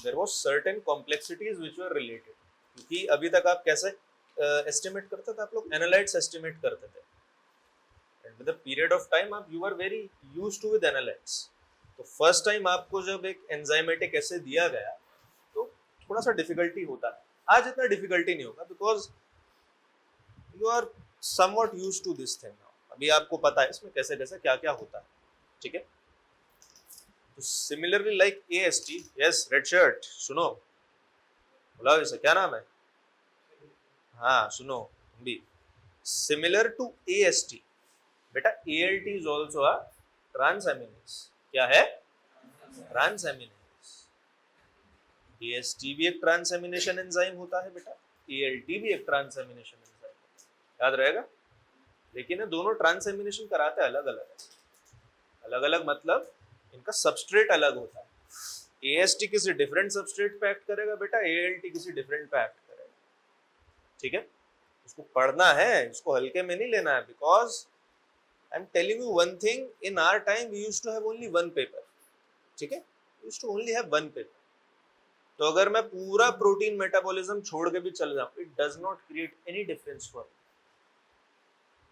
There was certain complexities which were related, क्योंकि अभी तक आप कैसे एस्टिमेट करते थे, आप लोग एनालाइट्स एस्टिमेट करते थे, and with the period of time आप you are very used to with analytes. तो फर्स्ट टाइम आपको जब एक एंजाइमेटिक ऐसे दिया गया तो थोड़ा सा डिफिकल्टी होता है। आज इतना डिफिकल्टी नहीं होगा because you are somewhat used to this thing now. अभी आपको पता है इसमें कैसे कैसे क्या क्या होता है, ठीक है। तो similarly like AST, yes red shirt, सुनो, बुलाओ इसे, क्या नाम है? हाँ सुनो भी, सिमिलर टू AST बेटा ALT is also a transaminase. क्या है? ट्रांसएमिनेस। AST भी एक ट्रांसएमिनेशन एंजाइम होता है बेटा, ALT भी एक ट्रांसएमिनेशन एंजाइम, याद रहेगा। लेकिन ये दोनों ट्रांसएमिनेशन कराते अलग अलग है। अलग अलग मतलब इनका सबस्ट्रेट अलग होता है। AST किसी डिफरेंट सबस्ट्रेट पे एक्ट करेगा बेटा, ALT किसी डिफरेंट पे एक्ट करेगा, ठीक है। उसको पढ़ना है, इसको हल्के में नहीं लेना है, because I am telling you one thing, in our time we used to have only one paper, ठीक है, used to only have one paper. तो अगर मैं पूरा प्रोटीन मेटाबॉलिज्म छोड़ के भी चल जाऊं, it does not create any difference for me.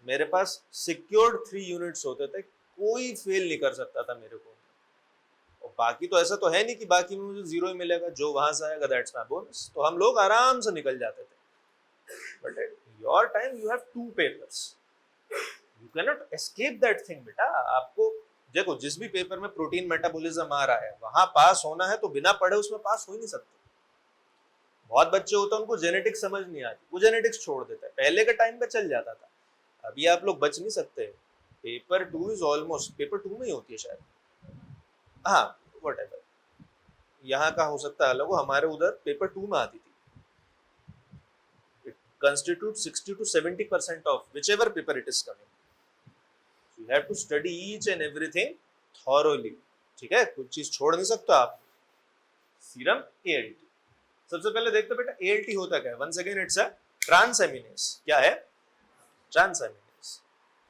मेरे पास सिक्योर्ड 3 यूनिट्स होते थे, कोई फेल नहीं कर सकता था मेरे को। और बाकी तो ऐसा तो है नहीं कि बाकी में मुझे 0 ही मिलेगा, जो वहां से आएगा दैट्स माय बोनस, तो हम लोग आराम से निकल जाते थे। But at your time you have 2 papers, you can not escape that thing बेटा। आपको देखो, जिस भी पेपर में प्रोटीन मेटाबॉलिज्म आ रहा है वहां पास होना है, तो बिना पढ़े उसमें पास हो ही नहीं सकते। बहुत बच्चे होते हैं उनको जेनेटिक्स समझ नहीं आती, वो जेनेटिक्स छोड़ देते हैं, पहले के टाइम पे चल जाता था, अभी आप लोग बच नहीं सकते। पेपर 2 इज ऑलमोस्ट, पेपर 2 में ही होती है शायद, हाँ व्हाटएवर, यहाँ का हो सकता है अलग हो, हमारे उधर पेपर 2 में आती थी। It constitutes 60 to 70% of whichever paper it is coming. You have to study each and everything thoroughly, ठीक है, कुछ चीज छोड़ नहीं सकते आप। सीरम ALT, सबसे पहले देखते बेटा ALT होता क्या है। Once again it's a transaminase. क्या है? Transaminase,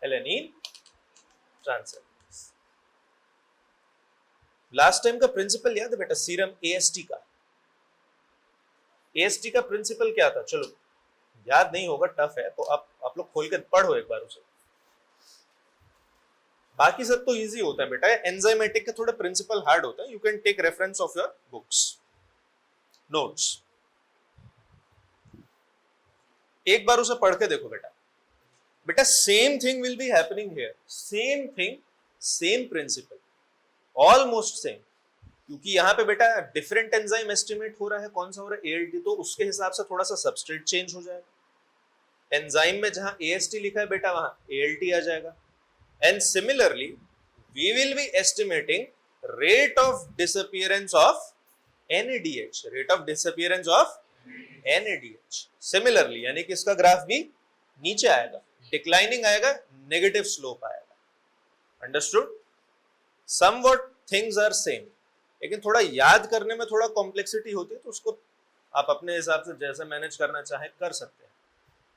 alanine transaminase. Last time का प्रिंसिपल याद है बेटा सीरम AST का? AST का प्रिंसिपल क्या था? चलो याद नहीं होगा, टफ है, तो आप लोग खोल के पढ़ो एक बार उसे। बाकी सब तो इजी होता है बेटा, एंजाइमेटिक के थोड़े प्रिंसिपल हार्ड होते हैं। You can take reference of your books notes, एक बार उसे पढ़ के देखो बेटा। बेटा same thing will be happening here, same thing, same principle, almost same. क्योंकि यहाँ पे बेटा डिफरेंट एंजाइम एस्टिमेट हो रहा है, कौन सा हो रहा है? ALT, तो उसके हिसाब से थोड़ा सा सबस्ट्रेट चेंज हो जाएगा। एंजाइम में जहां AST लिखा है बेटा वहां ALT आ जाएगा। And similarly, we will be estimating rate of disappearance of NADH, rate of disappearance of NADH. Similarly, यानी कि इसका ग्राफ भी नीचे आएगा, डिक्लाइनिंग आएगा, नेगेटिव स्लोप आएगा। Understood? Somewhat things are same, लेकिन थोड़ा याद करने में थोड़ा कॉम्प्लेक्सिटी होती है, तो उसको आप अपने हिसाब से जैसे मैनेज करना चाहे कर सकते हैं,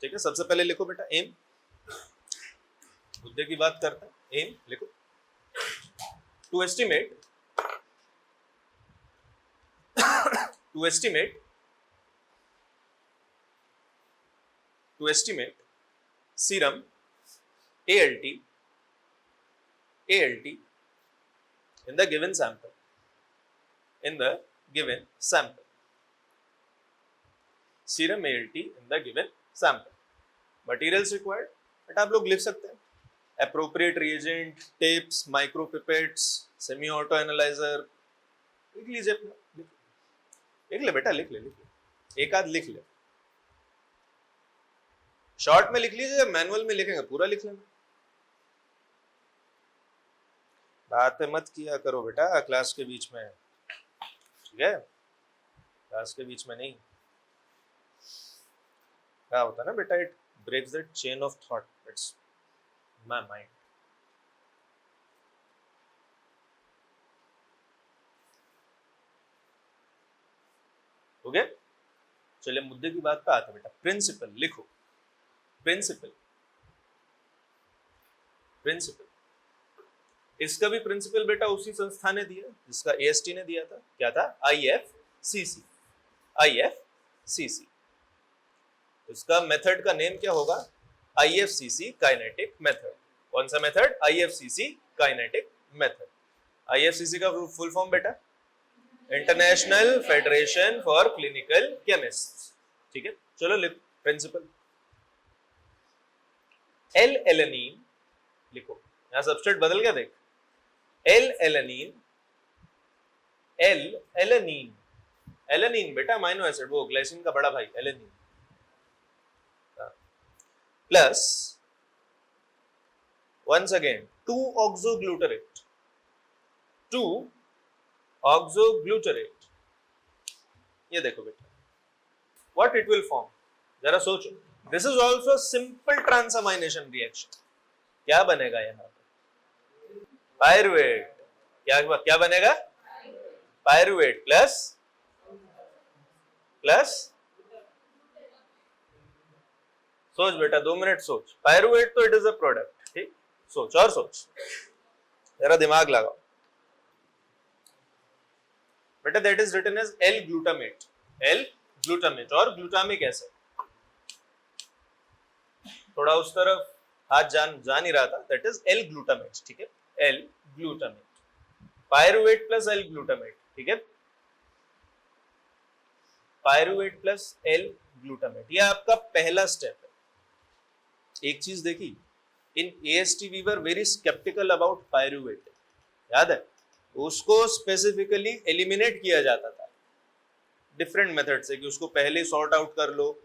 ठीक है। सबसे पहले लिखो बेटा एम, मुद्दे की बात करते हैं। एम लिखो, to estimate serum ALT in the given sample, serum ALT in the given sample. Materials required, but आप लोग लिख सकते हैं appropriate reagent, tips, micropipettes, semi auto analyzer, लिख लीजिए अपना, लिख ले बेटा, लिख ले, एक आध लिख ले, शॉर्ट में लिख लीजिए, मैनुअल में लिखेंगे पूरा लिख लेना। बातें मत किया करो बेटा क्लास के बीच में, ठीक है, क्लास के बीच में नहीं। क्या होता है ना बेटा, it breaks the chain of thought, it's my mind. Okay, चलिए मुद्दे की बात पे आते बेटा। प्रिंसिपल लिखो, प्रिंसिपल इसका भी प्रिंसिपल बेटा उसी संस्था ने दिया जिसका AST ने दिया था। क्या था? IF IFCC, IFCC। इसका मेथड का नेम क्या होगा? IFCC kinetic method. कौन सा method? IFCC kinetic method. IFCC का फुल फॉर्म बेटा international federation for clinical chemist. ठीक है, चलो लिख प्रिंसिपल। एल एलेनिन लिखो, यहां सब्स्ट्रेट बदल गया देख। L alanine, L alanine, alanine बेटा अमाइनो एसिड, वो ग्लाइसिन का बड़ा भाई alanine, plus once again 2-oxoglutarate, 2-oxoglutarate। ये देखो बेटा what it will form, जरा सोचो। this is also simple transamination reaction। क्या बनेगा यहां पे? पायरुवेट। क्या बनेगा? पायरुवेट प्लस सोच बेटा, 2 मिनट सोच। पायरुवेट तो इट इज अ प्रोडक्ट, ठीक, सोच और सोच, जरा दिमाग लगाओ बेटा। That is written as L glutamate, L glutamate और ग्लूटामिक एसिड। थोड़ा उस तरफ हाथ जान ही रहा था, दैट इज एल ग्लूटामेट। ठीक है, L glutamate, pyruvate plus L glutamate. ठीक है, पायरुवेट प्लस एल ग्लूटामेट, ये आपका पहला स्टेप है। एक चीज देखी, in AST we were very sceptical about pyruvate, याद है? उसको स्पेसिफिकली एलिमिनेट किया जाता था डिफरेंट मेथड से, कि उसको पहले सॉर्ट आउट कर लो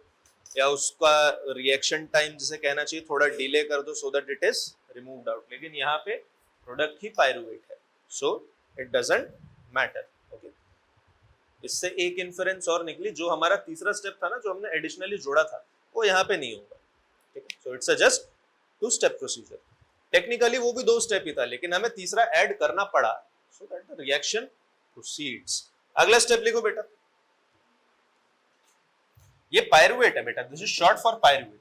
या उसका रिएक्शन टाइम जिसे कहना चाहिए थोड़ा डिले कर दो so that it is removed out. लेकिन यहाँ पे प्रोडक्ट ही पायरुवेट है, so it doesn't matter. Okay, इससे एक इन्फरेंस और निकली, जो हमारा तीसरा स्टेप था ना, जो हमने एडिशनली जोड़ा था, वो यहाँ पे नहीं होगा। ठीक है, so it's just 2 step procedure. Technically वो भी 2 स्टेप ही था, लेकिन हमें तीसरा ऐड करना पड़ा so that the reaction proceeds. अगला स्टेप लिखो बेटा, ये पायरुवेट है बेटा, this is short for pyruvate.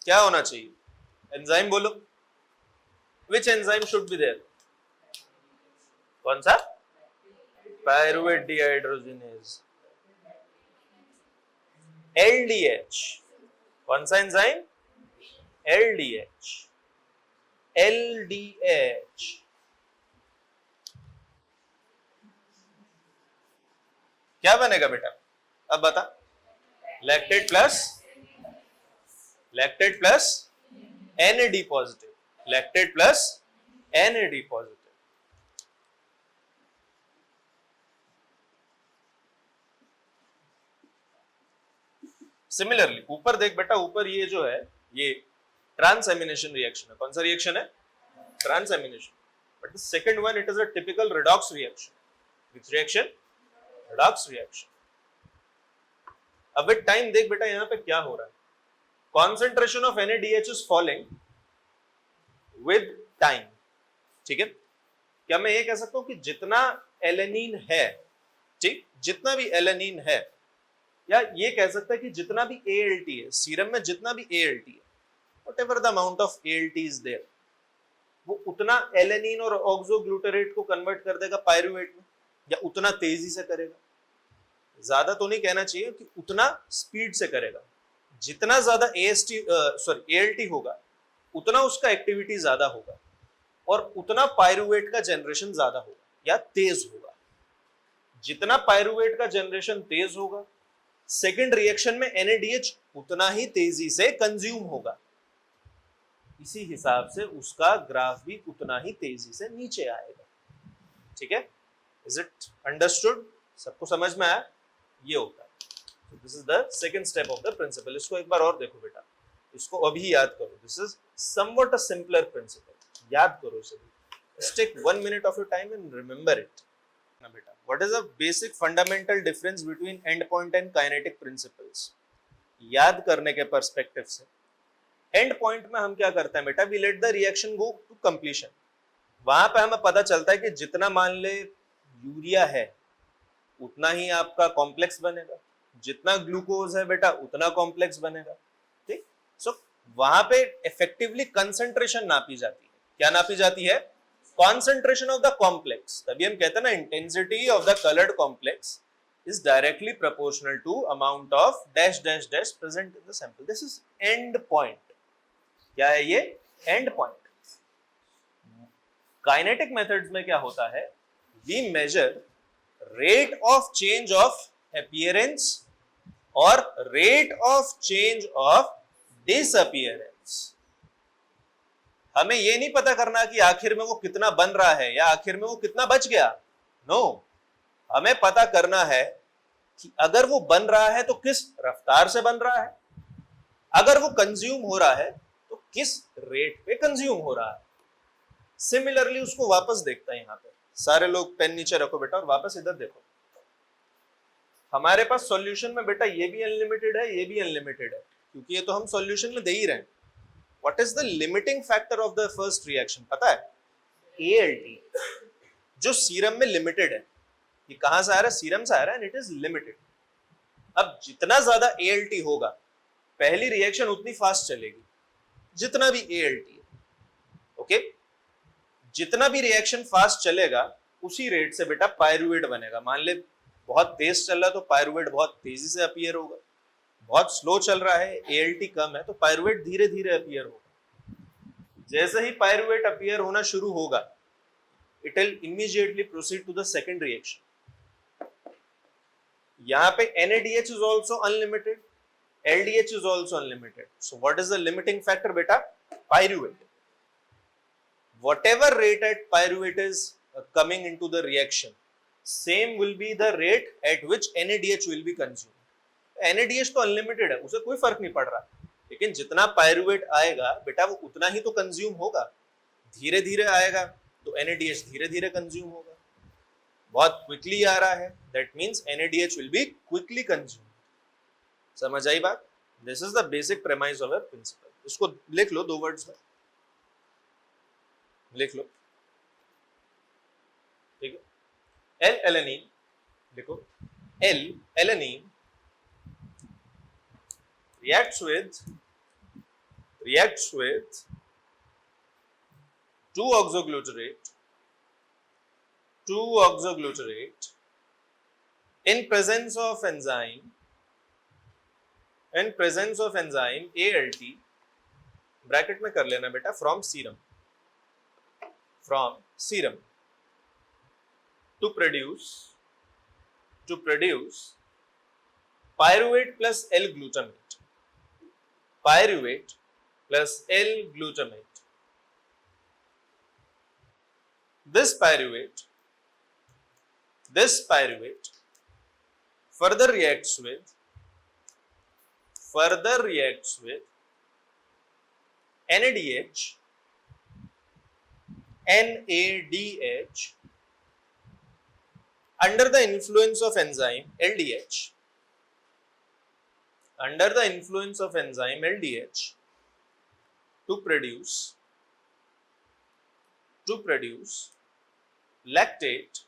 क्या होना चाहिए? एंजाइम बोलो, which enzyme should be there? कौन सा? Pyruvate dehydrogenase, LDH। कौन सा एंजाइम? LDH, LDH। क्या बनेगा बेटा? अब बता। Lactate plus NAD positive, lactate plus NAD positive. Similarly ऊपर देख बेटा, ऊपर ये जो है ये ट्रांसएमिनेशन रिएक्शन है। कौन सा रिएक्शन है? Transamination. But the second one it is a typical redox reaction. Which reaction? Redox reaction. अब विद टाइम देख बेटा यहां पे क्या हो रहा है, concentration of NADH is falling with time. ठीक है, क्या मैं ये कह सकता हूं कि जितना एलेनिन है, ठीक, जितना भी एलेनिन है, या ये कह सकता है कि जितना भी ALT है सीरम में, जितना भी ALT है, whatever the amount of ALT is there, वो उतना एलेनिन और ऑक्सोग्लूटारेट को कन्वर्ट कर देगा पायरुवेट में, या उतना तेजी से करेगा। ज्यादा तो नहीं कहना चाहिए कि उतना स्पीड से करेगा। जितना ज्यादा ALT होगा उतना उसका एक्टिविटी ज्यादा होगा और उतना पायरुवेट का जनरेशन ज्यादा होगा या तेज होगा। जितना पायरुवेट का जनरेशन तेज होगा, सेकेंड रिएक्शन में NADH उतना ही तेजी से कंज्यूम होगा। इसी हिसाब से उसका ग्राफ भी उतना ही तेजी से नीचे आएगा। ठीक है, इज इट अंडरस्टूड? सबको समझ में आया? ये होता है। So this is the second step of the principle। इसको एक बार और देखो बेटा, इसको अभी याद करो। This is somewhat a simpler principle। याद करो सभी। Just take 1 minute of your time and remember it। ना बेटा, what is the basic fundamental difference between end point and kinetic principles? याद करने के पर्सपेक्टिव से एंड पॉइंट में हम क्या करते हैं बेटा, we let the reaction go to completion. वहां पे हमें पता चलता है कि जितना मान ले यूरिया है उतना ही आपका कॉम्प्लेक्स बनेगा, जितना ग्लूकोज है बेटा उतना कॉम्प्लेक्स बनेगा। ठीक, सो वहां पे इफेक्टिवली कंसंट्रेशन नापी जाती है। क्या नापी जाती है? Concentration of the complex. तभी हम कहते हैं ना, intensity of the coloured complex is directly proportional to amount of dash dash dash present in the sample. This is end point. क्या है ये? End point. Kinetic methods में क्या होता है? We measure rate of change of appearance और rate of change of disappearance. हमें ये नहीं पता करना कि आखिर में वो कितना बन रहा है या आखिर में वो कितना बच गया। नो, हमें पता करना है कि अगर वो बन रहा है तो किस रफ्तार से बन रहा है, अगर वो कंज्यूम हो रहा है तो किस रेट पे कंज्यूम हो रहा है। सिमिलरली उसको वापस देखता है। यहां पे सारे लोग पेन नीचे रखो बेटा और वापस इधर देखो। हमारे पास सॉल्यूशन में बेटा ये भी अनलिमिटेड है, ये भी अनलिमिटेड है, क्योंकि ये तो हम सॉल्यूशन में दे ही रहे हैं। What is the limiting factor of the first reaction? पता है? ALT, जो सीरम में लिमिटेड है। ये कहां से आ रहा है? सीरम से आ रहा है, एंड इट इज लिमिटेड। अब जितना ज्यादा ALT होगा, पहली रिएक्शन उतनी फास्ट चलेगी जितना भी ALT है। ओके, जितना भी रिएक्शन फास्ट चलेगा उसी रेट से बेटा पायरुवेट बनेगा। मान ले बहुत तेज चल रहा है तो पायरुवेट बहुत तेजी से अपीयर होगा, बहुत स्लो चल रहा है, ALT कम है तो पायरुवेट धीरे धीरे अपीयर होगा। जैसे ही पायरुवेट अपीयर होना शुरू होगा, it will immediately proceed to the second reaction. यहाँ पे NADH is also unlimited, LDH is also unlimited. So what is the limiting factor beta? Pyruvate. Whatever rate at pyruvate is coming into the reaction, same will be the rate at which NADH will be consumed. NADH तो unlimited है, उसे कोई फर्क नहीं पड़ रहा, लेकिन जितना पायरुवेट आएगा बेटा वो उतना ही तो कंज्यूम होगा। धीरे धीरे आएगा तो NADH धीरे धीरे कंज्यूम होगा। बहुत क्विकली आ रहा है, that means NADH will be quickly consumed. समझ आई बात? This is the basic premise of a principle. इसको लिख लो 2 वर्ड्स में, लिख लो, ठीक है। L एलेनिन लिखो। L alanine reacts with 2-oxoglutarate in presence of enzyme ALT, bracket में कर लेना बेटा, from serum to produce pyruvate plus L-glutamate. This pyruvate further reacts with NADH under the influence of enzyme LDH to produce lactate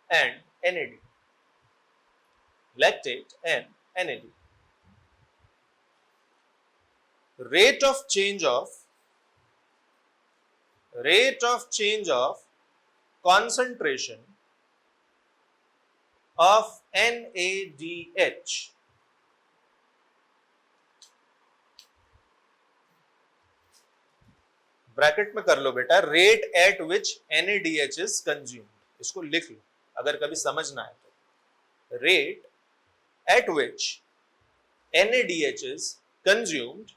and NAD. Rate of change of concentration of NADH bracket में कर लो बेटा, rate at which NADH is consumed. इसको लिख लो अगर कभी समझना है तो। Rate at which NADH is consumed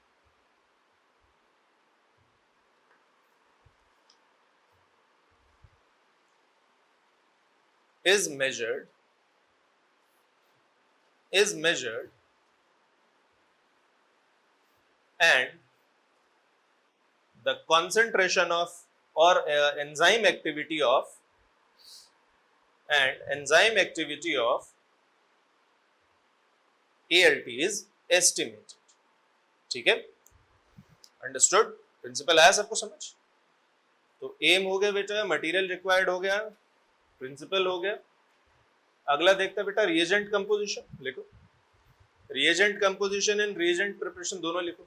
is measured and the concentration of or enzyme activity of ALT is estimated. ठीक है, अंडरस्टूड? प्रिंसिपल आया सबको समझ? तो एम हो गया बेटा, मटेरियल रिक्वायर्ड हो गया, प्रिंसिपल हो गया। अगला देखते हैं बेटा रिएजेंट कंपोजिशन। लिखो reagent composition and reagent preparation दोनों लिखो।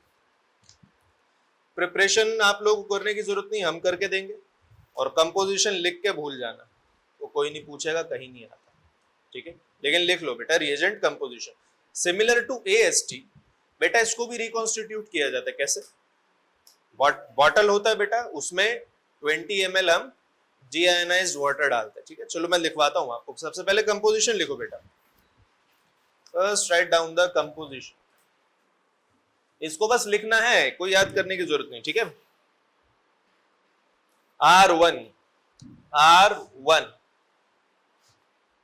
प्रिपरेशन आप लोगों को करने की जरूरत नहीं, हम करके देंगे, और कंपोजिशन लिख के भूल जाना, वो कोई नहीं पूछेगा, कहीं नहीं आता, ठीक है। लेकिन लिख लो बेटा reagent composition similar to AST। बेटा इसको भी रिकॉन्स्टिट्यूट किया जाता है, कैसे? बॉटल होता है बेटा, उसमें 20 ml हम डीआयोनाइज्ड वाटर डालते हैं, ठीक है। चलो मैं लिखवाता हूं आपको। सबसे पहले कंपोजिशन लिखो बेटा, first right down the composition. इसको बस लिखना है, कोई याद करने की जरूरत नहीं, ठीक है। R1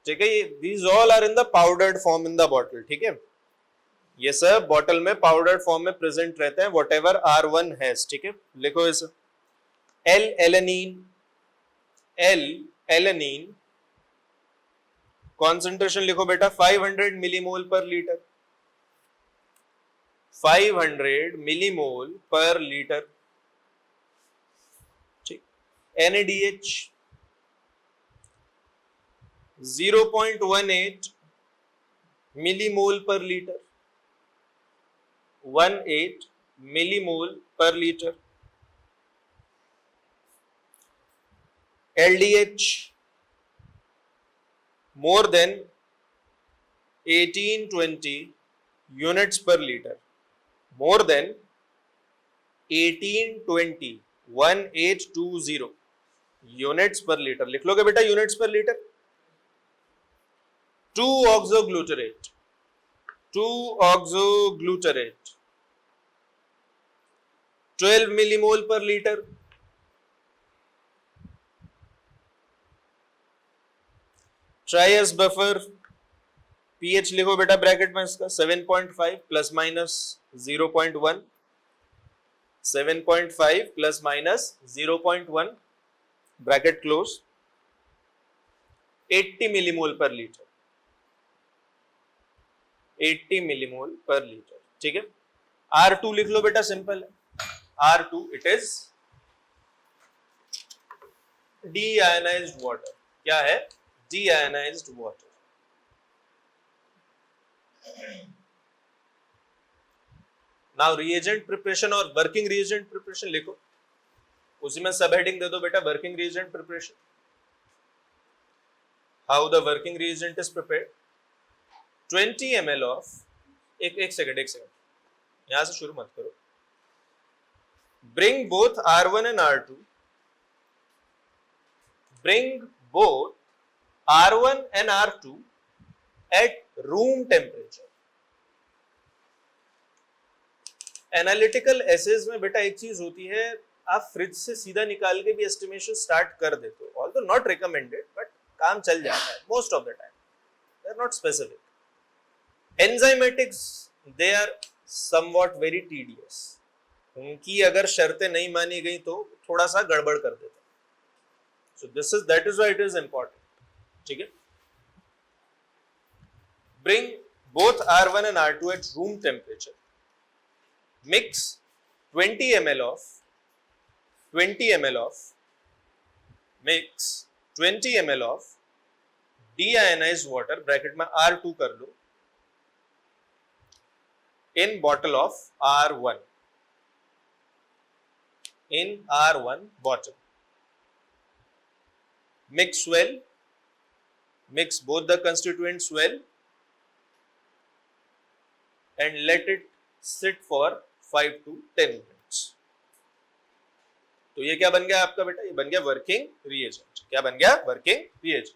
ठीक है, these all are in the powdered form in the bottle, ठीक है। ये सब बॉटल में पाउडर्ड फॉर्म में प्रेजेंट रहते हैं, whatever R1 has, ठीक है। लिखो इसे। L-alanine कॉन्सेंट्रेशन लिखो बेटा 500 मिलीमोल पर लीटर, 500 मिलीमोल पर लीटर, ठीक। NaDH 0.18 मिलीमोल पर लीटर, 18 मिलीमोल पर litre. LDH more than 1820 units per liter, more than 1820 units per liter। लिख लोगे बेटा units per litre. 2-oxoglutarate 12 millimole पर लीटर। ट्राइस बफर पीएच लिखो बेटा ब्रैकेट में इसका 7.5 plus minus 0.1, 7.5 plus minus 0.1 bracket close. 80 millimole पर लीटर, 80 मिलीमोल पर लीटर, ठीक है। R2 लिख लो बेटा, सिंपल है। R2 it is deionised water. क्या है? Deionised water. Now reagent preparation और वर्किंग रिएजेंट प्रिपरेशन लिखो, उसी में सब हेडिंग दे दो बेटा working reagent preparation. How the working reagent is prepared. 20 ml of एक सेकंड यहां से शुरू मत करो। Bring both R1 and R2. Bring both R1 and R2 at room temperature. Analytical assays में बेटा एक चीज होती है, आप फ्रिज से सीधा निकाल के भी एस्टिमेशन स्टार्ट कर देते हो, ऑल्दो नॉट रिकमेंडेड, बट काम चल जाता है most of the time, they are not specific. Enzymatics they are somewhat very tedious, उनकी अगर शर्तें नहीं मानी गई तो थोड़ा सा गड़बड़ कर देते, so this is that is why it is important, ठीक है। Bring both R1 and R2 at room temperature. Mix 20 ml of deionized water, bracket में R2 कर लो, in bottle of R1, in R1 bottle. Mix well, mix both the constituents well and let it sit for 5 to 10 minutes. तो ये क्या बन गया आपका बेटा? ये बन गया वर्किंग रिएजेंट। क्या बन गया? Working reagent.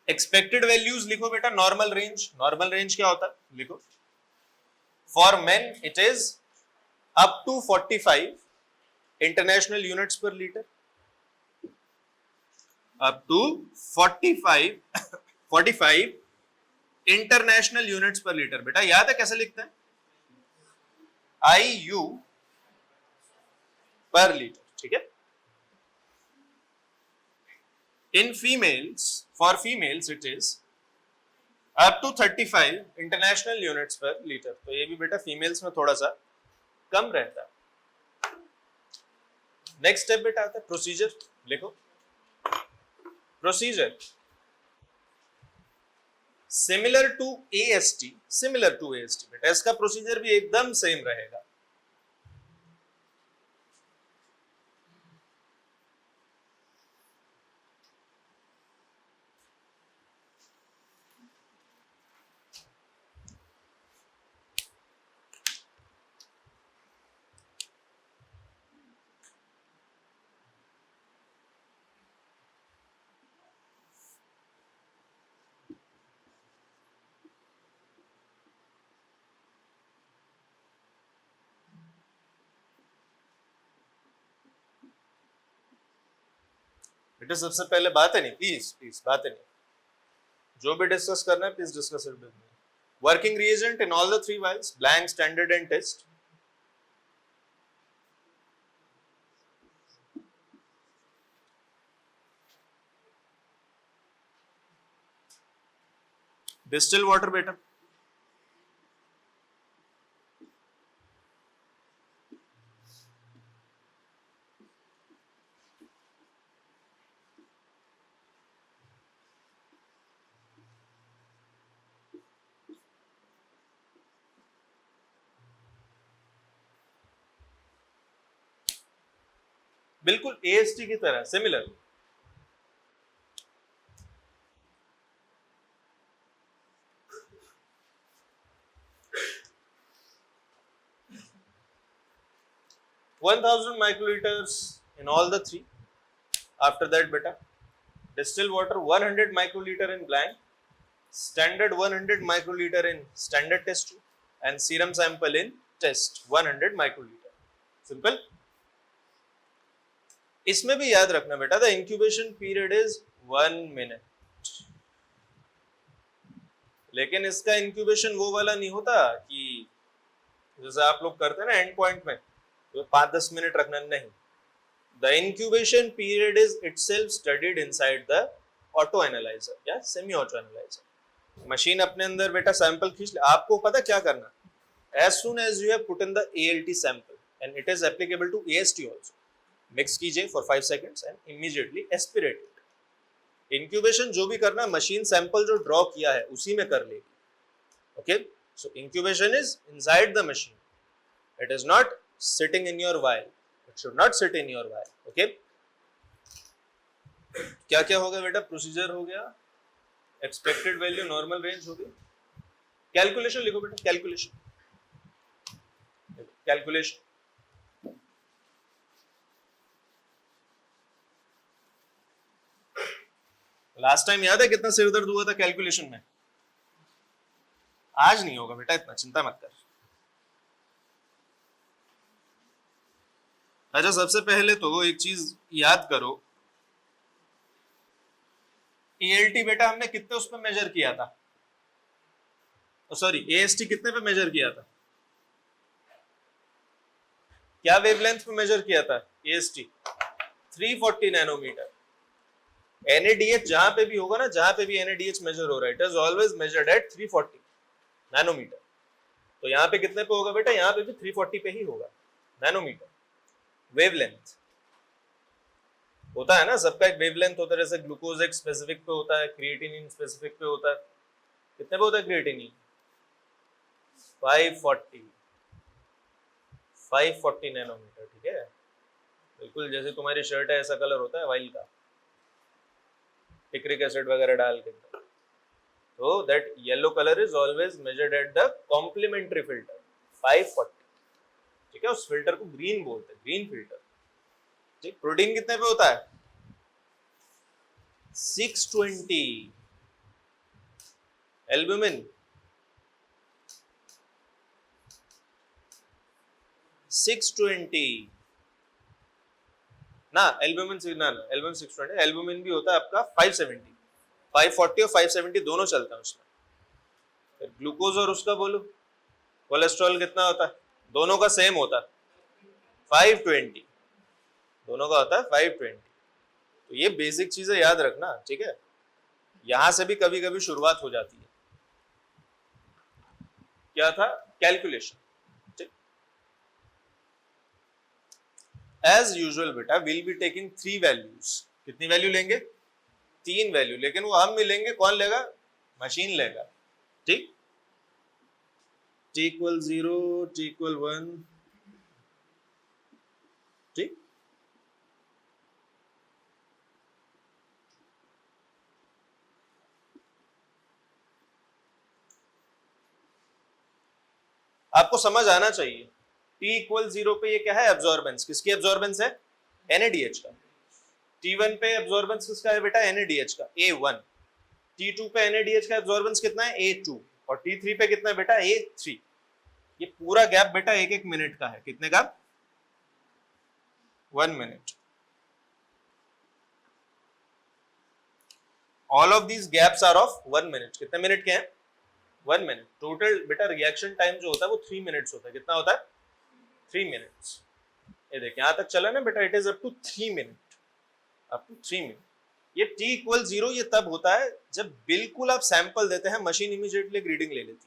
एक्सपेक्टेड वैल्यूज लिखो बेटा, नॉर्मल रेंज। नॉर्मल रेंज क्या होता है? लिखो, for men it is up to 45 international units per litre, up to 45 international units per litre. बेटा याद है कैसे लिखते हैं? IU पर लीटर, ठीक है। In females, for females it is up to 35 international units per litre. तो ये भी बेटा फीमेल्स में थोड़ा सा कम रहता है। नेक्स्ट स्टेप बेटा आता है प्रोसीजर। लिखो procedure, similar to AST, similar to AST बेटा, इसका प्रोसीजर भी एकदम सेम रहेगा। बेटा सबसे पहले बात है नहीं, प्लीज प्लीज बात है नहीं, जो भी डिस्कस करना है please discuss it with me. Working reagent in all the 3 vials, blank, standard and test. Distil water बेटा, बिल्कुल AST की तरह सिमिलर। One thousand microliters in all the 3. After that beta, distilled water 100 microliter in blank, standard 100 microliter in standard test tube, and serum sample in test 100 microliter. Simple. इसमें भी याद रखना बेटा, the incubation period is 1 minute. लेकिन इसका incubation वो वाला नहीं होता कि जैसे आप लोग करते हैं ना एंड पॉइंट में तो 5-10 मिनट रखना, नहीं। The incubation period is itself studied inside the auto analyser या सेमी ऑटो एनालाइजर। मशीन अपने अंदर बेटा सैंपल खींच ले, आपको पता क्या करना, as soon as you have put in the ALT sample and it is applicable to AST also, mix कीजिए for 5 seconds and immediately aspirate it. Incubation जो भी करना, मशीन सैंपल जो ड्रॉ किया है उसी में कर लेगी। Okay, so incubation is inside the machine, it is not sitting in your while, it should not sit in your while. Okay, क्या क्या हो गया बेटा, प्रोसीजर हो गया, एक्सपेक्टेड वैल्यू, नॉर्मल रेंज हो गई, कैलकुलेशन लिखो बेटा, कैलकुलेशन कैलकुलेशन। लास्ट टाइम याद है कितना सिर दर्द हुआ था कैलकुलेशन में? आज नहीं होगा बेटा, इतना चिंता मत कर। अच्छा, सबसे पहले तो एक चीज याद करो, ALT बेटा हमने कितने उस पर मेजर किया था, सॉरी AST कितने पे मेजर किया था, क्या वेवलेंथ पे मेजर किया था AST? 340 नैनोमीटर। NADH जहां पे भी होगा ना, जहां पे भी NADH मेजर हो रहा है, it is always measured at 340 nanometre. तो यहाँ पे कितने पे होगा बेटा, यहाँ पे भी 340 पे ही होगा नैनोमीटर। वेवलेंथ होता है ना, सबका एक वेवलेंथ होता है, जैसे ग्लूकोज एक स्पेसिफिक पे होता है, क्रिएटिनिन स्पेसिफिक पे होता है। कितने पे होता है क्रिएटिनिन? 540 नैनोमीटर, ठीक है। बिल्कुल जैसे तुम्हारी शर्ट है ऐसा कलर होता है वाइल का, टिक्रिक एसिड वगैरह डाल के। So that yellow color is always measured at the complementary filter 540, ठीक है। उस फिल्टर को ग्रीन बोलते हैं, ग्रीन फिल्टर। ठीक, प्रोटीन कितने पे होता है? 620। एल्ब्यूमिन 620 ना, एल्ब्यूमिन 620, एल्ब्यूमिन भी होता है आपका 570। 540 और 570 दोनों चलते हैं उसमें। फिर ग्लूकोज और उसका बोलो, कोलेस्ट्रॉल कितना होता है? दोनों का सेम होता है 520, दोनों का होता है 520। तो ये बेसिक चीजें याद रखना, ठीक है। यहां से भी कभी कभी शुरुआत हो जाती है। क्या था? कैलकुलेशन। एज यूजुअल बेटा विल बी टेकिंग 3 वैल्यूज। कितनी वैल्यू लेंगे? 3 वैल्यू, लेकिन वो हम मिलेंगे, कौन लेगा? मशीन लेगा, ठीक। t इक्वल 0, t इक्वल 1, ठीक। आपको समझ आना चाहिए t इक्वल 0 पे ये क्या है, एब्जॉर्बेंस। किसकी एब्जॉर्बेंस है? NaDH का। T1 पे एब्जॉर्बेंस किसका है बेटा? NaDH का, A1। T2 पे NaDH का एब्जॉर्बेंस कितना है? A2। और T3 पे कितना है बेटा? A3। ये पूरा गैप बेटा 1-1 मिनट का है। कितने का? 1 minute. All of these gaps are of 1 minute. कितने मिनट के हैं? 1 मिनट। टोटल बेटा रिएक्शन टाइम जो होता है वो 3 मिनट्स होता है। कितना होता है? 3 मिनट्स। ये देखिए यहां तक चला ना बेटा, it is up to 3 minute, up to 3 minute. ये t इक्वल 0 ये तब होता है जब बिल्कुल आप सैंपल देते हैं, मशीन इमीडिएटली एक रीडिंग ले लेती है,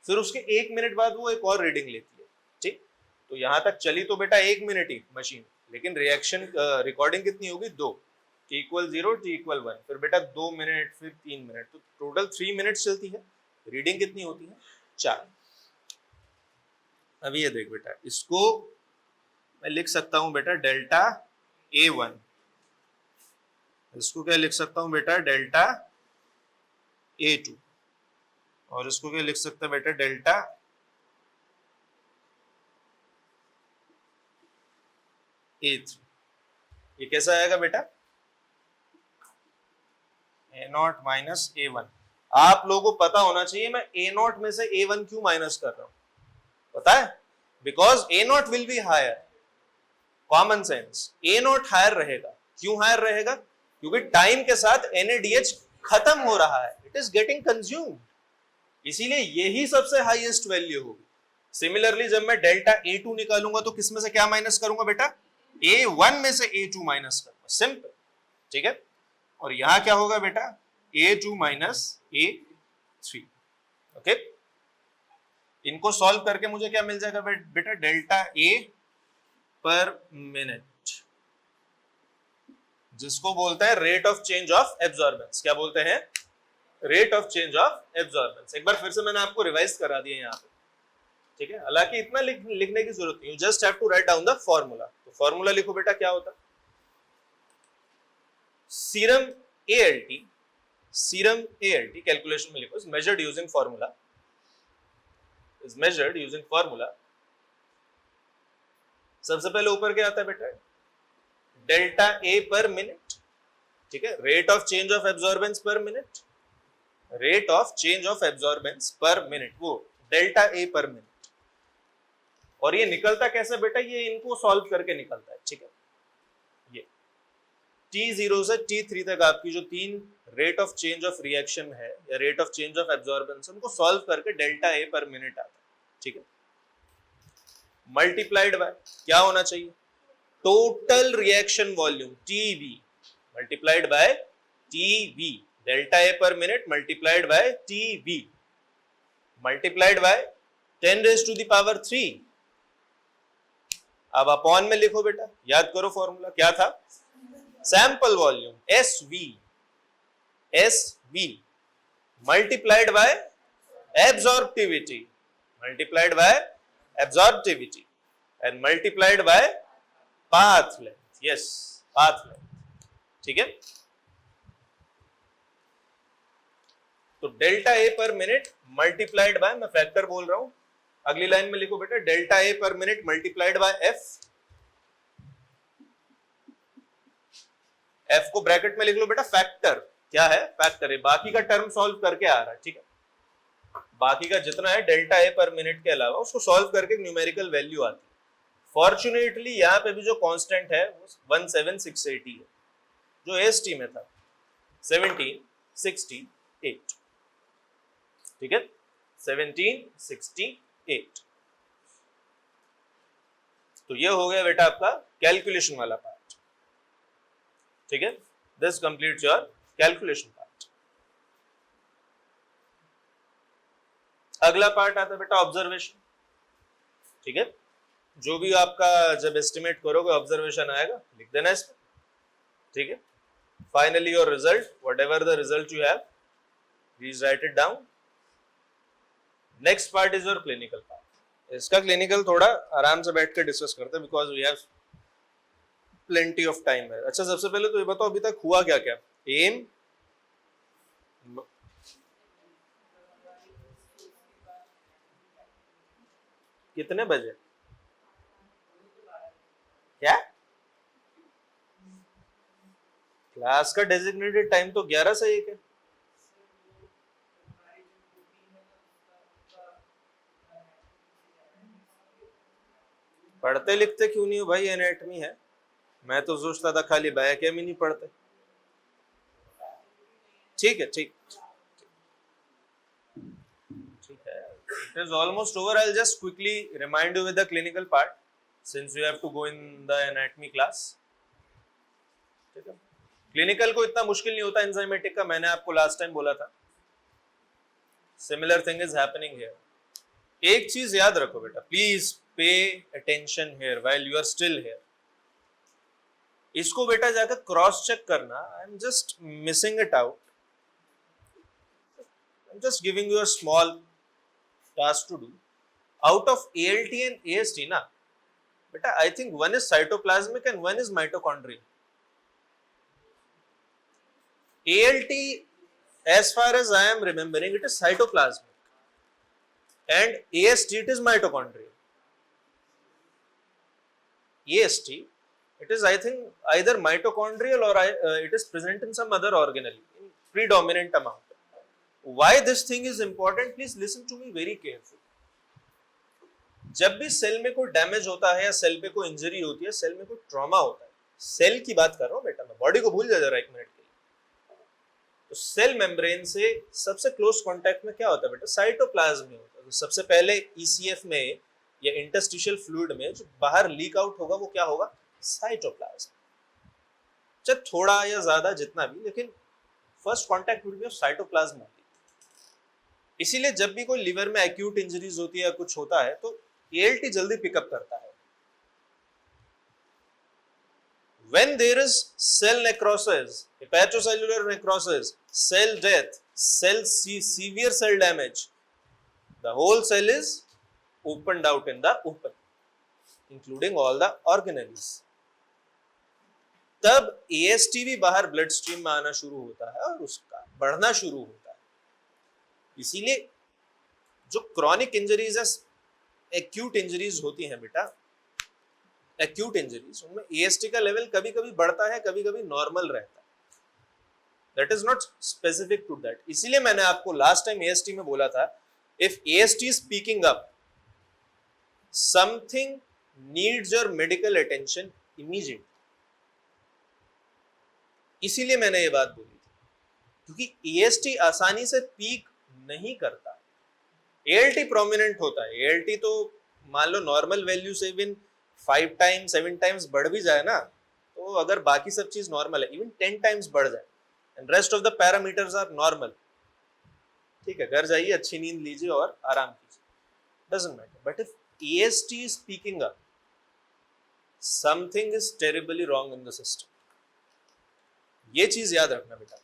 फिर उसके 1 मिनट बाद वो एक और रीडिंग लेती है, ठीक। तो यहां तक चली तो बेटा 1 मिनट ही मशीन, लेकिन रिएक्शन रिकॉर्डिंग कितनी होगी? 2। t इक्वल 0, t इक्वल 1, फिर बेटा 2 मिनट, फिर 3 मिनट, तो टोटल 3 मिनट चलती है। रीडिंग कितनी होती है? 4। अभी ये देख बेटा, इसको मैं लिख सकता हूं बेटा डेल्टा A1, इसको क्या लिख सकता हूं बेटा? डेल्टा A2, और इसको क्या लिख सकता है बेटा? Delta A3। ये कैसा आएगा बेटा? A0 minus A1। आप लोगों को पता होना चाहिए मैं A0 में से A1 क्यों माइनस कर रहा हूं, पता है? Because A0 will be higher. Common sense, A0 higher रहेगा। क्यों हायर रहेगा? क्योंकि टाइम के साथ NaDH खत्म हो रहा है, इट इज गेटिंग कंज्यूम्ड, इसीलिए यही सबसे हाईएस्ट वैल्यू होगी। सिमिलरली जब मैं डेल्टा A2 निकालूंगा तो किसमें से क्या माइनस करूंगा बेटा? A1 में से A2 माइनस करूंगा, सिंपल, ठीक है। और यहां क्या होगा बेटा? A2 minus A3, okay. इनको सॉल्व करके मुझे क्या मिल जाएगा बेटा? डेल्टा A पर मिनट, जिसको बोलते हैं rate of change of absorbance. क्या बोलते हैं? Rate of change of absorbance. एक बार फिर से मैंने आपको रिवाइज करा दिया यहाँ पे, ठीक है। हालांकि इतना लिखने की जरूरत नहीं, you just have to write down the formula. तो फॉर्मूला लिखो बेटा, क्या होता है? सीरम ALT कैलकुलेशन में लिखो, is measured using formula, is measured using formula. सबसे पहले ऊपर क्या आता है बेटा? डेल्टा A पर मिनट, ठीक है। Rate of change of absorbance पर minute, rate of change of absorbance पर मिनट, वो डेल्टा A पर मिनट। और ये निकलता कैसे बेटा? ये इनको सॉल्व करके निकलता है, ठीक है। ये T0 से T3 तक आपकी जो 3 rate of change of reaction है या rate of change of absorbance, उनको सॉल्व करके डेल्टा A पर मिनट आता है, ठीक है। मल्टीप्लाइड बाय क्या होना चाहिए? Total reaction volume TV multiplied by TV, delta A पर minute multiplied by TV multiplied by 10 raised to the power 3। अब अपॉन में लिखो बेटा, याद करो फॉर्मूला क्या था? Sample volume SV multiplied by absorptivity and multiplied by path length, yes path length, ठीक है। तो डेल्टा A पर मिनट मल्टीप्लाइड बाय, मैं फैक्टर बोल रहा हूं, अगली लाइन में लिखो बेटा डेल्टा A पर मिनट मल्टीप्लाइड बाय F को ब्रैकेट में लिख लो बेटा, फैक्टर क्या है? फैक्टर है, बाकी का टर्म सॉल्व करके आ रहा है, ठीक है। बाकी का जितना है डेल्टा A पर मिनट के अलावा उसको सॉल्व करके न्यूमेरिकल वैल्यू आती है। फॉर्चुनेटली यहाँ पे भी जो कांस्टेंट है वो 17680 है, जो AST में था 1768, ठीक है, 1768। तो ये हो गया बेटा आपका कैलकुलेशन वाला पार्ट, ठीक है। This completes your calculation part. अगला पार्ट आता है बेटा ऑब्जर्वेशन, ठीक है। जो भी आपका जब एस्टिमेट करोगे ऑब्जर्वेशन आएगा, लिख देना इसमें, ठीक है। Finally your result, whatever the result you have, please write it down. Next part is your clinical part. इसका क्लिनिकल थोड़ा आराम से बैठ कर डिस्कस करते हैं because we have plenty of time है. अच्छा, सबसे पहले तो ये बताओ अभी तक हुआ क्या क्या. एम कितने बजे? क्या क्लास का डेजिग्नेटेड टाइम तो 11 से 1 है. पढ़ते लिखते क्यों नहीं हो भाई? एनाटॉमी है. मैं तो सोचता था खाली बायोकेम ही नहीं पढ़ते. ठीक है, ठीक है. It is almost over. I'll just quickly remind you with the clinical part since you have to go in the anatomy class. ठीक है. क्लिनिकल को इतना मुश्किल नहीं होता एंजाइमेटिक का, मैंने आपको लास्ट टाइम बोला था. Similar thing is happening here. एक चीज याद रखो बेटा, please pay attention here while you are still here. इसको बेटा जाकर क्रॉस चेक करना. I am just missing it out. I am just giving you a small task to do. Out of ALT and AST na beta, I think one is cytoplasmic and one is mitochondrial. ALT, as far as I am remembering, it is cytoplasmic and AST it is mitochondrial. AST it is, I think, either mitochondrial or it is present in some other organelle in predominant amount. Why this thing is important? Please listen to me very carefully. जब भी cell में कोई damage होता है या cell पे कोई injury होती है, सेल में कोई ट्रॉमा होता है, सेल की बात कर रहा हूं बेटा, मैं बॉडी को भूल जा जरा 1 मिनट के लिए. तो सेल मेम्ब्रेन से सबसे क्लोज कांटेक्ट में क्या होता है बेटा? साइटोप्लाज्म में होता है. तो सबसे पहले ईसीएफ में या इंटरस्टिशियल फ्लूइड में जो बाहर लीक आउट होगा वो क्या होगा? साइटोप्लाज्म. चाहे थोड़ा या ज्यादा जितना भी, लेकिन first contact will be of cytoplasm. इसीलिए जब भी कोई लिवर में एक्यूट इंजरीज होती है या कुछ होता है तो ALT जल्दी पिकअप करता है. When there is cell necrosis, hepatocellular necrosis, cell death, severe cell damage, the whole cell is opened out in the open, including all the organelles. तब AST भी बाहर ब्लड स्ट्रीम में आना शुरू होता है और उसका बढ़ना शुरू होता है. इसीलिए जो क्रॉनिक इंजरीज है, एक्यूट इंजरीज होती हैं बेटा, एक्यूट इंजरीज, उनमें AST का लेवल कभी कभी बढ़ता है, कभी कभी नॉर्मल रहता है. That is not specific to that. इसीलिए मैंने आपको लास्ट टाइम AST में बोला था, if AST is speaking up, something needs your medical attention immediately. इसीलिए मैंने ये बात बोली थी, क्योंकि AST आसानी से पीक नहीं करता. ALT प्रोमिनेंट होता है. ALT तो मान लो नॉर्मल वैल्यू से इवन 5 टाइम्स 7 टाइम्स बढ़ भी जाए ना, तो अगर बाकी सब चीज नॉर्मल है, इवन 10 टाइम्स बढ़ जाए and rest of the parameters are normal, ठीक है, घर जाइए, अच्छी नींद लीजिए और आराम कीजिए, doesn't matter. But if AST is speaking up, something is terribly wrong in the system. ये चीज याद रखना बेटा.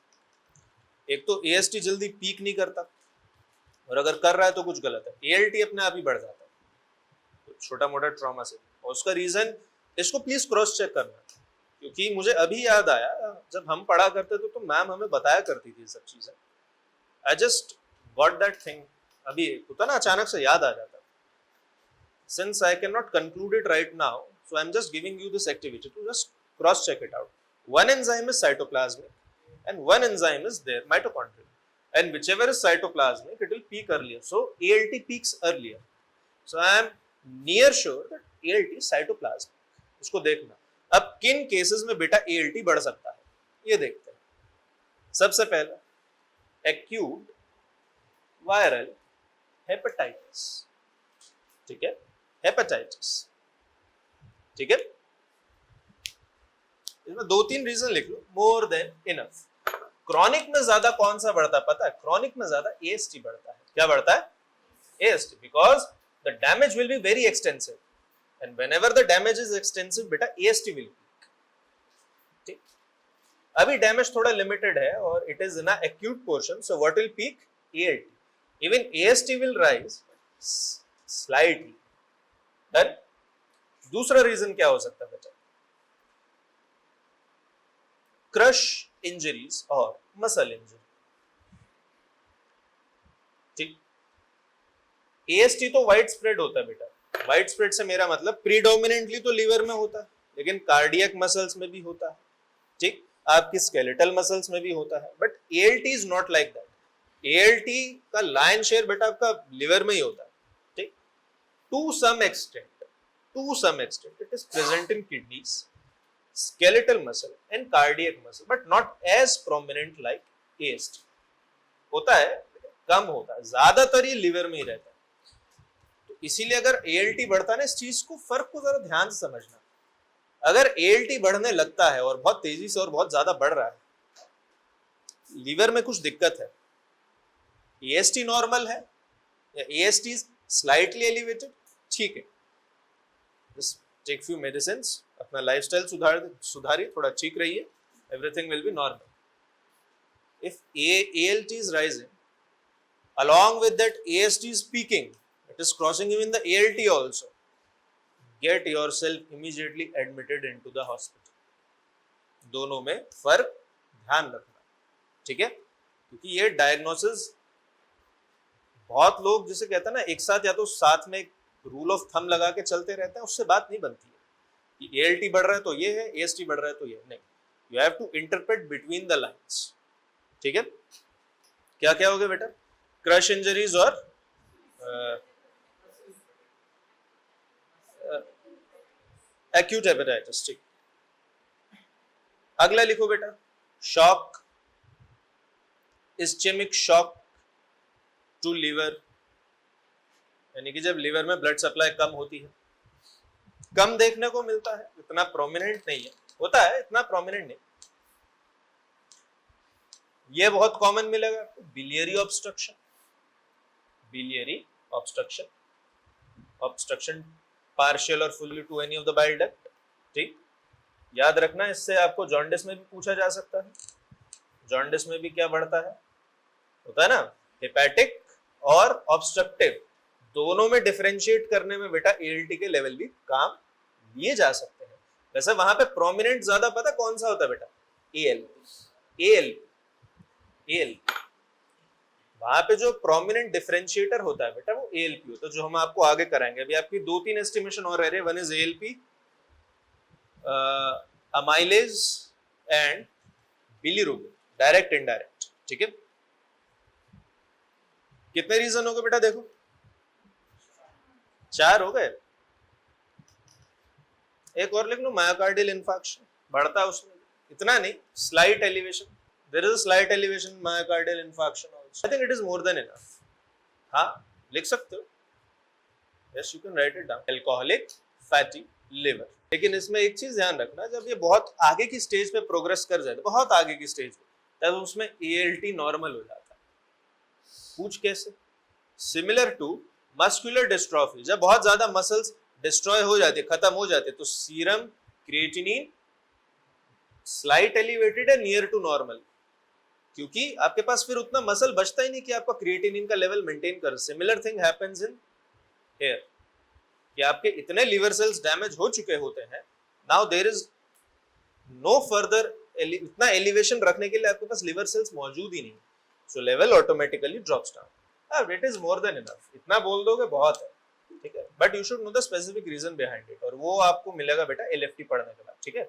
एक तो AST जल्दी पीक नहीं करता, और अगर कर रहा है तो कुछ गलत है. ALT अपने आप ही बढ़ जाता है तो छोटा मोटा ट्रॉमा से. और उसका रीजन, इसको प्लीज क्रॉस चेक करना, क्योंकि मुझे अभी याद आया, जब हम पढ़ा करते थे तो मैम हमें बताया करती थी सब चीजें. I just got that thing. अभी होता ना, अचानक से याद आ जाता. Since I can not conclude it right now, so I am just giving you this activity to just cross check it out. One enzyme is cytoplasmic and one enzyme is there, mitochondrial, and whichever is cytoplasmic it will peak earlier, so ALT peaks earlier. So I am near sure that ALT is cytoplasmic. इसको देखना. अब किन cases में बेटा ALT बढ़ सकता है ये देखते हैं. सबसे पहला एक्यूट वायरल हेपेटाइटिस. ठीक है, हेपेटाइटिस. ठीक है, इसमें 2-3 रीजन लिख लो, मोर देन इनफ. क्रॉनिक में ज्यादा कौन सा बढ़ता है पता है? क्रॉनिक में ज्यादा AST बढ़ता है. क्या बढ़ता है? AST, because the damage will be very extensive, and whenever the damage is extensive बेटा AST विल पीक. ठीक, अभी डैमेज थोड़ा लिमिटेड है और it is in a acute portion, so what will peak? ALT. Even AST will rise slightly. Done. दूसरा reason क्या हो सकता है बेटा? क्रश इंजरीज और मसल इंजरी. ठीक. AST तो वाइड स्प्रेड होता है बेटा. वाइड स्प्रेड से मेरा मतलब प्रीडोमिनेंटली तो लीवर में होता है, लेकिन कार्डियक मसल्स में भी होता है. ठीक. आपकी स्केलेटल मसल्स में भी होता है. But ALT is not like that. ALT का लायन शेयर बेटा आपका लिवर में ही होता है. ठीक. To some extent it is present in kidneys, skeletal muscle and cardiac muscle, but not as prominent like AST. होता है, कम होता है, ज्यादातर ये लिवर में ही रहता है. तो इसीलिए अगर ALT बढ़ता है ना, इस चीज को, फर्क को जरा ध्यान से समझना. अगर ALT बढ़ने लगता है और बहुत तेजी से और बहुत ज्यादा बढ़ रहा है, लीवर में कुछ दिक्कत है, AST नॉर्मल है या AST स्लाइटली एलिवेटेड, ठीक है, just take few medicines, अपना लाइफस्टाइल सुधारिए, थोड़ा ठीक रहिए, everything will be normal. If ALT is rising, along with that AST is peaking, it is crossing even the ALT also, get yourself immediately admitted into the hospital. दोनों में फर्क ध्यान रखना, ठीक है, क्योंकि ये डायग्नोसिस बहुत लोग जिसे कहते हैं ना, एक साथ या तो साथ में रूल ऑफ थंब लगा के चलते रहते हैं, उससे बात नहीं बनती है कि ALT बढ़ रहा है तो ये है, AST बढ़ रहा है तो ये नहीं. You have to interpret between the lines. ठीक है. क्या क्या हो गया बेटा? क्रश इंजरीज और एक्यूट हेपेटाइटिस. ठीक. अगला लिखो बेटा, shock, ischaemic shock to liver, यानी कि जब लीवर में ब्लड सप्लाई कम होती है. कम देखने को मिलता है, इतना प्रोमिनेंट नहीं है, होता है, इतना प्रोमिनेंट नहीं. ये बहुत कॉमन मिलेगा. Biliary obstruction, biliary obstruction, obstruction partial और fully to any of the bile duct. ठीक. याद रखना, इससे आपको जॉन्डिस में भी पूछा जा सकता है. जॉन्डिस में भी क्या बढ़ता है, होता है ना, हेपेटिक और ऑब्स्ट्रक्टिव. दोनों में डिफरेंशिएट करने में बेटा ALT के लेवल भी काम लिए जा सकते हैं. वैसे वहां पे प्रोमिनेंट ज्यादा पता कौन सा होता है बेटा? ALP. वहां पे जो प्रोमिनेंट डिफरेंशिएटर होता है बेटा, वो ALP होता है, जो हम आपको आगे कराएंगे. अभी आपकी 2-3 एस्टिमेशन और रह रहे हैं. One is ALP, amylase and bilirubin, direct indirect. ठीक है. कितने रीजन हो गए बेटा? देखो 4 हो गए. एक और लिख लो, मायोकार्डियल इन्फार्क्शन बढ़ता है उसमें, इतना नहीं, slight elevation. There is a slight elevation myocardial infarction also. I think it is more than enough. हाँ, लिख सकते हो. Yes, you can write it down. Alcoholic fatty liver. लेकिन इसमें एक चीज ध्यान रखना, जब ये बहुत आगे की स्टेज पे प्रोग्रेस कर जाए, बहुत आगे की स्टेज पे, तब उसमें ALT नॉर्मल हो जाता है. पूछ कैसे? Similar to muscular dystrophy. जब बहुत ज्यादा मसल्स डिस्ट्रॉय हो जाते, खत्म हो जाते, तो सीरम क्रिएटिनिन स्लाइट एलिवेटेड है, नियर टू नॉर्मल, क्योंकि आपके पास फिर उतना मसल बचता ही नहीं कि आपका क्रिएटिनिन का लेवल मेंटेन कर. Similar thing happens in here, कि आपके इतने लिवर सेल्स डैमेज हो चुके होते हैं, now there is no further, इतना एलिवेशन रखने के लिए आपके पास लिवर सेल्स मौजूद ही नहीं, so level automatically drops down. It is more than enough. इतना बोल दोगे बहुत है, ठीक है, but you should know the specific reason behind it, और वो आपको मिलेगा बेटा LFT पढ़ने के बाद. ठीक है.